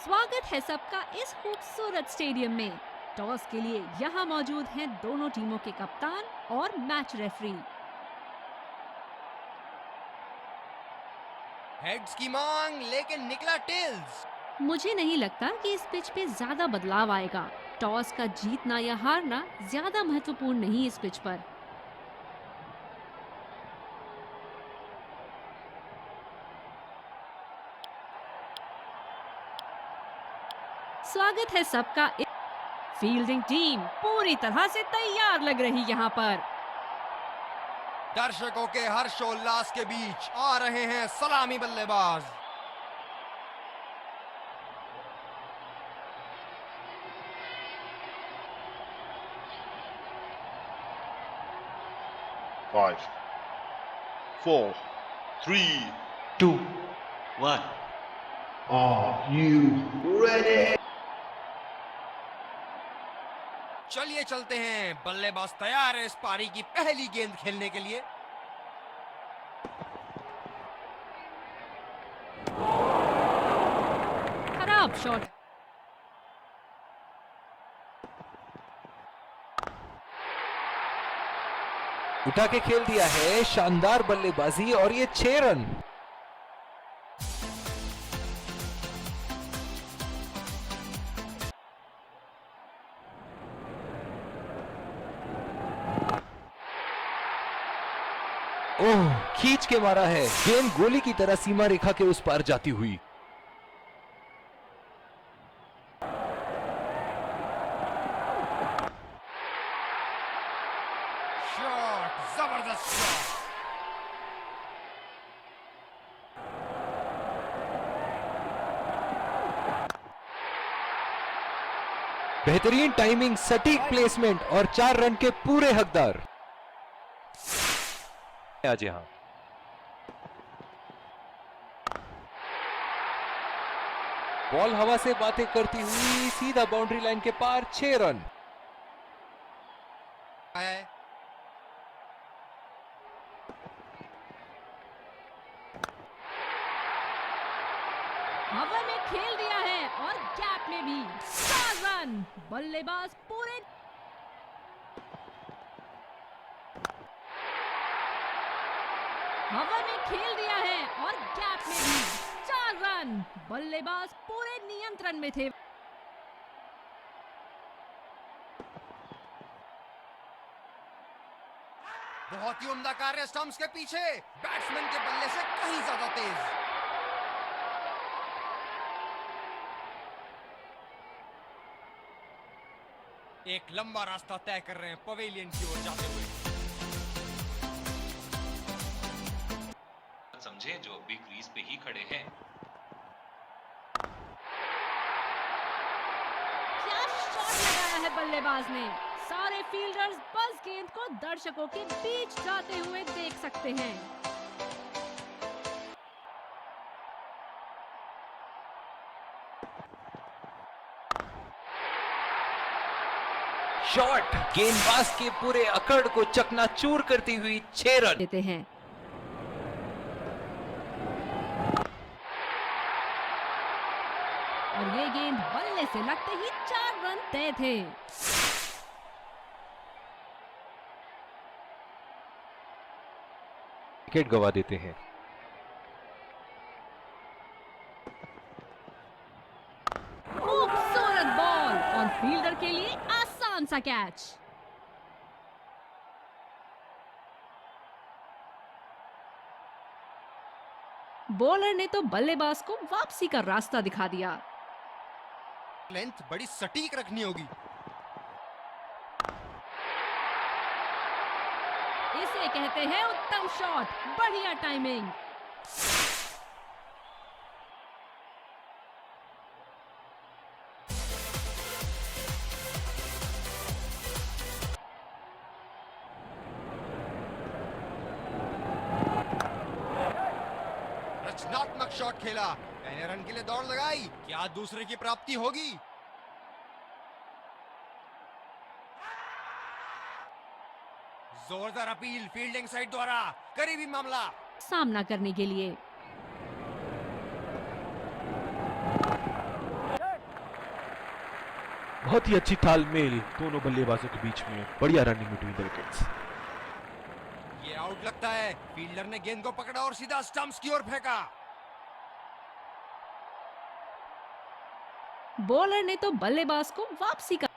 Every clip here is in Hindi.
स्वागत है सबका इस खूबसूरत स्टेडियम में। टॉस के लिए यहाँ मौजूद हैं दोनों टीमों के कप्तान और मैच रेफरी। हेड्स की मांग लेकिन निकला टेल्स। मुझे नहीं लगता कि इस पिच पे ज्यादा बदलाव आएगा। टॉस का जीतना या हारना ज्यादा महत्वपूर्ण नहीं इस पिच पर। स्वागत है सबका। फील्डिंग टीम पूरी तरह से तैयार लग रही यहाँ पर। दर्शकों के हर्षोल्लास के बीच आ रहे हैं सलामी बल्लेबाज। Five, four, three, 2, 1. are you ready? चलिए चलते हैं, बल्लेबाज तैयार है इस पारी की पहली गेंद खेलने के लिए। खराब शॉट। उठा के खेल दिया है, शानदार बल्लेबाजी और ये 6 रन। ओह, खींच के मारा है, गेंद गोली की तरह सीमा रेखा के उस पार जाती हुई। शॉट, जबरदस्त शॉट। बेहतरीन टाइमिंग, सटीक प्लेसमेंट और 4 रन के पूरे हकदार। आज यहां बॉल हवा से बातें करती हुई सीधा बाउंड्री लाइन के पार, 6 रन। हवा में खेल दिया है और गैप में भी 4 रन। बल्लेबाज पूरे हवा में खेल दिया है और गैप में भी 4 रन। बल्लेबाज पूरे नियंत्रण में थे। बहुत ही उम्दा कार्य स्टंप्स के पीछे, बैट्समैन के बल्ले से कहीं ज्यादा तेज। एक लंबा रास्ता तय कर रहे हैं पवेलियन की ओर जाते हुए। समझे जो अभी क्रीज पे ही खड़े हैं। क्या शॉट लगाया है बल्लेबाज ने। सारे फील्डर्स बस गेंद को दर्शकों के बीच जाते हुए देख सकते हैं। शॉट, गेंदबाज के पूरे अकड़ को चकनाचूर करती हुई 6 रन देते हैं। और ये गेंद बल्ले से लगते ही 4 रन तय थे। विकेट गवा देते हैं। खूबसूरत बॉल और फील्डर के लिए आसान सा कैच। बॉलर ने तो बल्लेबाज को वापसी का रास्ता दिखा दिया। लेंथ बड़ी सटीक रखनी होगी। इसे कहते हैं उत्तम शॉट, बढ़िया टाइमिंग। रचनात्मक शॉट खेला, पहले रन के लिए दौड़ लगाई, क्या दूसरे की प्राप्ति होगी? जोरदार अपील फील्डिंग साइड द्वारा, करीबी मामला। सामना करने के लिए बहुत ही अच्छी तालमेल दोनों बल्लेबाजों के बीच में, बढ़िया रनिंग बिटवीन द विकेट्स। ये आउट लगता है। फील्डर ने गेंद को पकड़ा और सीधा स्टंप्स की ओर फेंका। बॉलर ने तो बल्लेबाज को वापसी का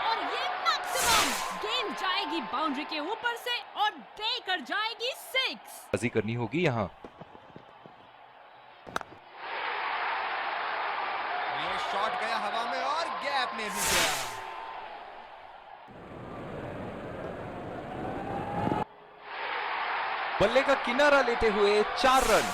और ये मैक्सिमम गेंद जाएगी बाउंड्री के ऊपर से और देकर जाएगी 6। बाजी करनी होगी यहाँ। ये शॉट गया हवा में और गैप में भी गया। बल्ले का किनारा लेते हुए 4 रन।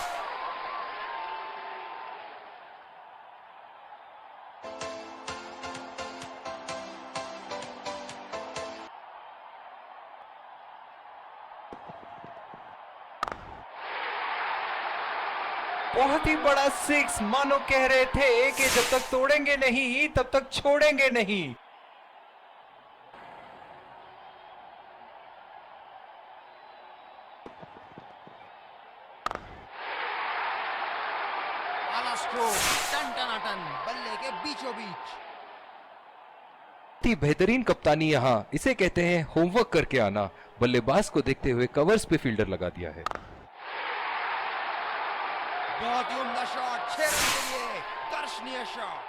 बहुत ही बड़ा 6, मानो कह रहे थे कि जब तक तोड़ेंगे नहीं तब तक छोड़ेंगे नहीं। आला स्ट्रोक, टन बल्ले के बीचों बीच। बेहतरीन कप्तानी यहाँ, इसे कहते हैं होमवर्क करके आना। बल्लेबाज को देखते हुए कवर्स पे फील्डर लगा दिया है। बहुत ही उम्दा शॉट, 6 रन के लिए दर्शनीय शॉट।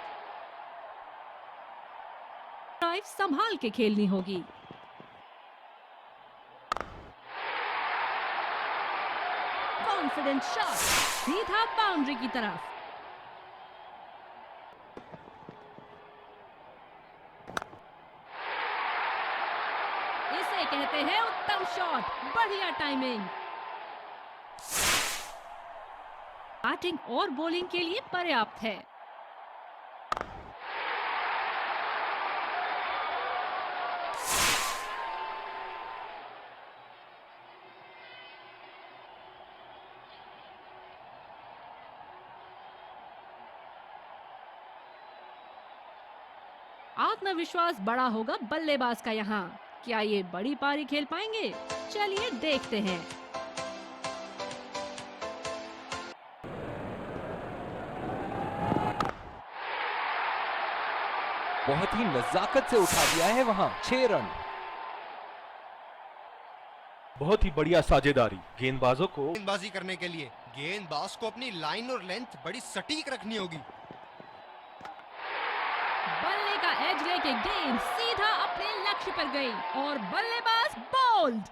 ड्राइव संभाल के खेलनी होगी। कॉन्फिडेंट शॉट सीधा बाउंड्री की तरफ। इसे कहते हैं उत्तम शॉट, बढ़िया टाइमिंग। बैटिंग और बॉलिंग के लिए पर्याप्त है। आत्मविश्वास बड़ा होगा बल्लेबाज का यहाँ। क्या ये बड़ी पारी खेल पाएंगे? चलिए देखते हैं। बहुत ही नजाकत से उठा दिया है वहां, 6 रन। बहुत ही बढ़िया साझेदारी गेंदबाजों को। गेंदबाजी करने के लिए गेंदबाज को अपनी लाइन और लेंथ बड़ी सटीक रखनी होगी। बल्ले का एज लेके गेंद सीधा अपने लक्ष्य पर गई और बल्लेबाज बोल्ड।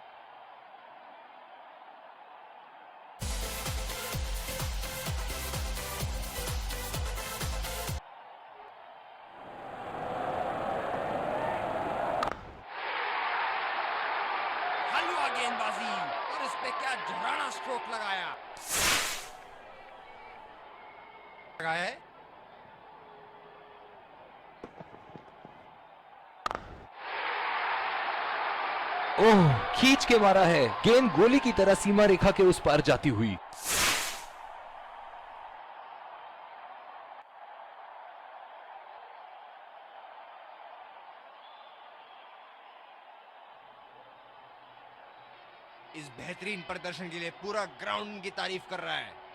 हलवा गेंदबाजी और इस पे क्या झराना स्ट्रोक लगाया है। ओह, खींच के मारा है। गेंद गोली की तरह सीमा रेखा के उस पार जाती हुई। इस बेहतरीन प्रदर्शन के लिए पूरा ग्राउंड की तारीफ कर रहा है।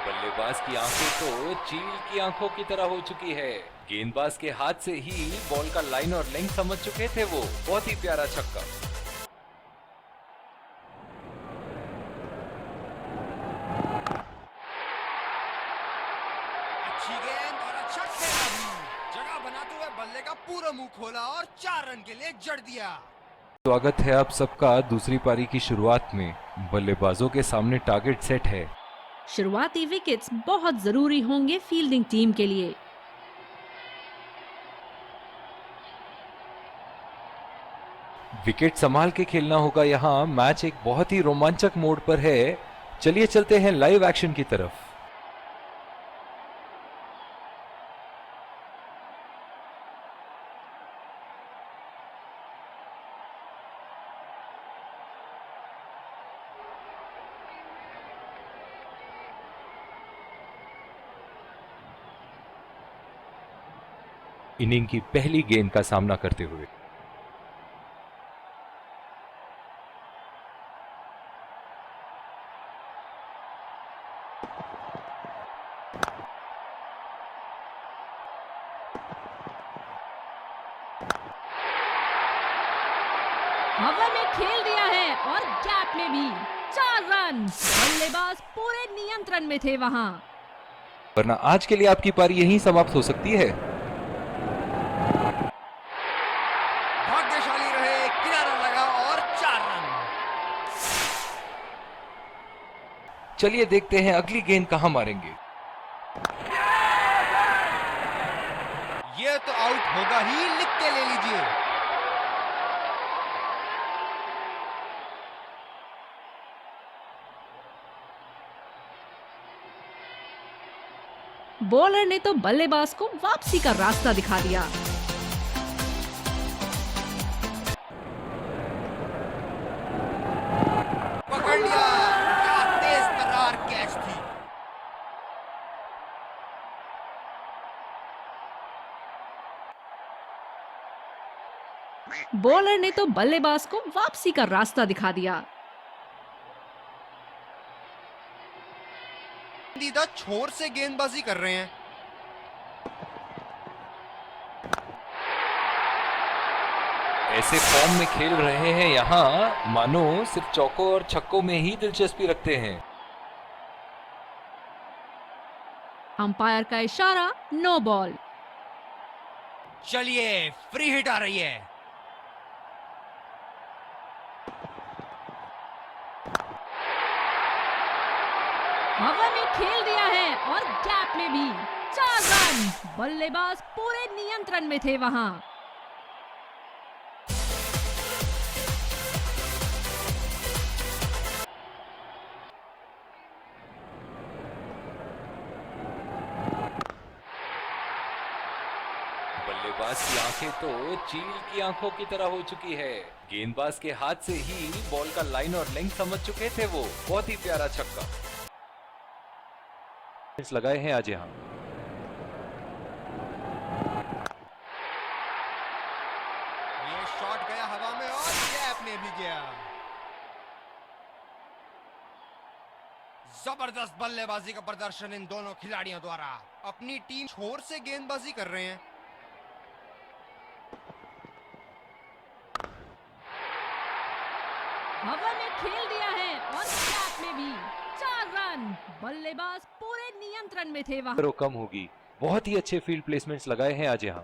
बल्लेबाज की आंखें तो चील की आंखों की तरह हो चुकी है। गेंदबाज के हाथ से ही बॉल का लाइन और लेंथ समझ चुके थे वो। बहुत ही प्यारा छक्का। अच्छी गेंद और अच्छा खेला भी। जगह बनाते हुए बल्ले का पूरा मुंह खोला और 4 रन के लिए जड़ दिया। स्वागत है आप सबका दूसरी पारी की शुरुआत में। बल्लेबाजों के सामने टारगेट सेट है। शुरुआती विकेट्स बहुत जरूरी होंगे फील्डिंग टीम के लिए। विकेट संभाल के खेलना होगा यहाँ। मैच एक बहुत ही रोमांचक मोड पर है। चलिए चलते हैं लाइव एक्शन की तरफ। इनिंग की पहली गेंद का सामना करते हुए हवा में खेल दिया है और गैप में भी 4 रन। बल्लेबाज पूरे नियंत्रण में थे वहां। वरना आज के लिए आपकी पारी यहीं समाप्त हो सकती है। भाग्यशाली रहे, किनारा लगा और 4 रन। चलिए देखते हैं अगली गेंद कहां मारेंगे। ये तो आउट होगा ही, लिख के ले लीजिए। बॉलर ने तो बल्लेबाज को वापसी का रास्ता दिखा दिया। पकड़ लिया, क्या तेज तर्रार कैच थी। बॉलर ने तो बल्लेबाज को वापसी का रास्ता दिखा दिया। दीदा छोर से गेंदबाजी कर रहे हैं। ऐसे फॉर्म में खेल रहे हैं यहाँ मानो सिर्फ चौकों और छक्कों में ही दिलचस्पी रखते हैं। अंपायर का इशारा, नो बॉल। चलिए, फ्री हिट आ रही है। हवा में खेल दिया है और गैप में भी 4 रन। बल्लेबाज पूरे नियंत्रण में थे वहां। बल्लेबाज की आंखें तो चील की आंखों की तरह हो चुकी है। गेंदबाज के हाथ से ही बॉल का लाइन और लेंथ समझ चुके थे वो। बहुत ही प्यारा छक्का लगाए हैं आज यहाँ। ये शॉट गया हवा में और गैप में भी गया। जबरदस्त बल्लेबाजी का प्रदर्शन इन दोनों खिलाड़ियों द्वारा। अपनी टीम छोर से गेंदबाजी कर रहे हैं। हवा में खेल दिया है और गैप में भी 4 रन। बल्लेबाज पूरे नियंत्रण में थे वहां। कम होगी। बहुत ही अच्छे फील्ड प्लेसमेंट्स लगाए हैं आज यहाँ।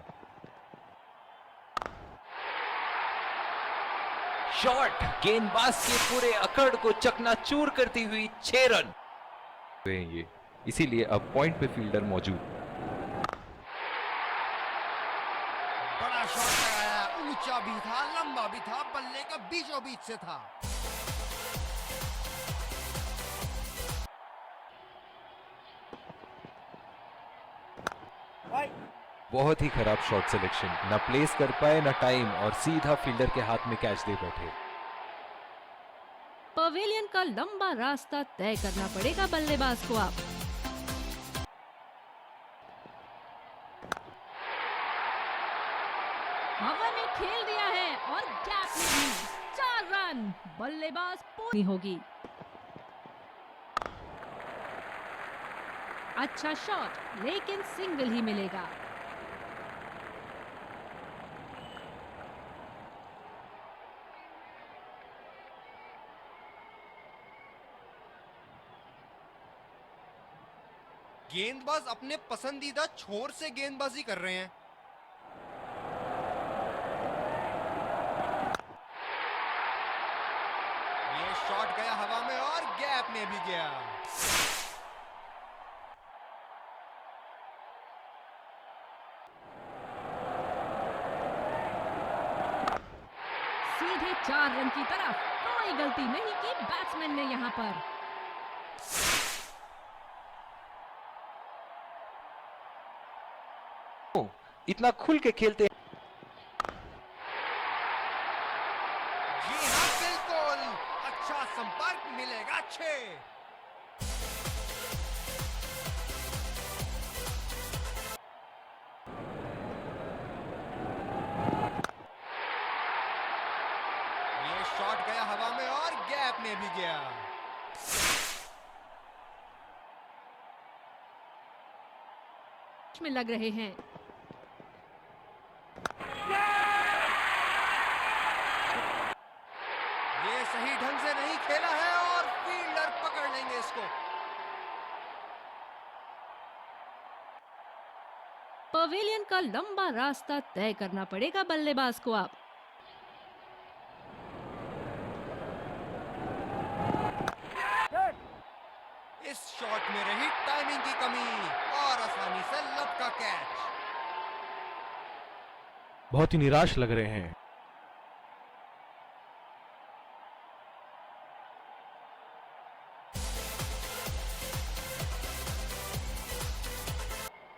शॉट गेंदबाज के पूरे अकड़ को चकनाचूर करती हुई 6 रन। ये इसीलिए अब पॉइंट पे फील्डर मौजूद। बड़ा शॉट लगाया, ऊंचा भी था, लंबा भी था, बल्ले का बीचों बीच से था। बहुत ही खराब शॉट सिलेक्शन, ना प्लेस कर पाए ना टाइम, और सीधा फील्डर के हाथ में कैच दे बैठे। पवेलियन का लंबा रास्ता तय करना पड़ेगा बल्लेबाज को अब। हवा में खेल दिया है और गैप में भी 4 रन। बल्लेबाज पूरी होगी। अच्छा शॉट, लेकिन सिंगल ही मिलेगा। गेंदबाज अपने पसंदीदा छोर से गेंदबाजी कर रहे हैं। ये शॉट गया हवा में और गैप में भी गया। सीधे 4 रन की तरफ। कोई गलती नहीं की बैट्समैन ने यहां पर। इतना खुल के खेलते हैं। जी हाँ, बिल्कुल। अच्छा संपर्क मिलेगा 6। ये शॉट गया हवा में और गैप में भी गया। में लग रहे हैं। खेला है और फील्डर पकड़ लेंगे इसको। पवेलियन का लंबा रास्ता तय करना पड़ेगा बल्लेबाज को अब। इस शॉट में रही टाइमिंग की कमी और आसानी से लपका कैच। बहुत ही निराश लग रहे हैं।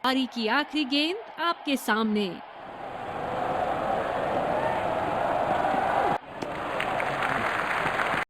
पारी की आखिरी गेंद आपके सामने।